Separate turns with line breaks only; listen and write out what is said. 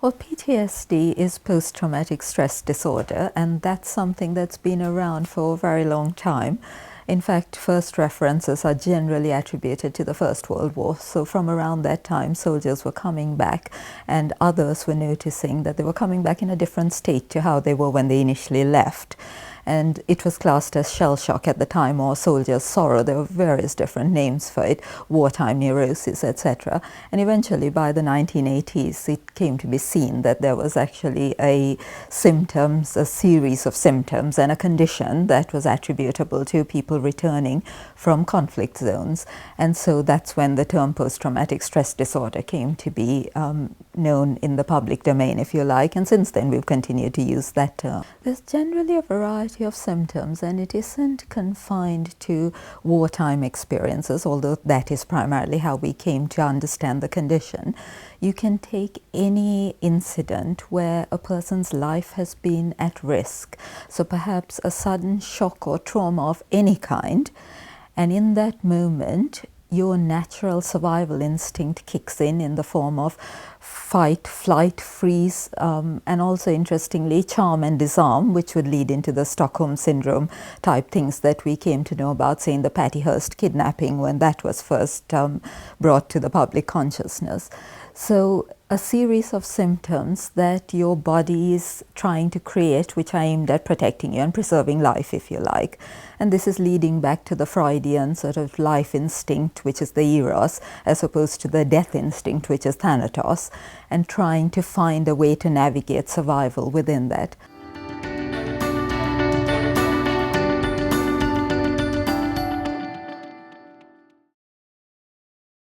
Well, PTSD is post-traumatic stress disorder, and that's something that's been around for a very long time. In fact, first references are generally attributed to the First World War. So from around that time, soldiers were coming back, and others were noticing that they were coming back in a different state to how they were when they initially left. And it was classed as shell shock at the time, or soldier's sorrow. There were various different names for it, wartime neurosis, etc. And eventually, by the 1980s, it came to be seen that there was actually a series of symptoms and a condition that was attributable to people returning from conflict zones. And so that's when the term post-traumatic stress disorder came to be known in the public domain, if you like, and since then we've continued to use that term. There's generally a variety of symptoms, and it isn't confined to wartime experiences, although that is primarily how we came to understand the condition. You can take any incident where a person's life has been at risk, so perhaps a sudden shock or trauma of any kind, and in that moment your natural survival instinct kicks in the form of fight, flight, freeze, and also interestingly charm and disarm, which would lead into the Stockholm syndrome type things that we came to know about, say in the Patty Hearst kidnapping when that was first brought to the public consciousness. So a series of symptoms that your body is trying to create, which are aimed at protecting you and preserving life, if you like. And this is leading back to the Freudian sort of life instinct, which is the eros, as opposed to the death instinct, which is thanatos, and trying to find a way to navigate survival within that.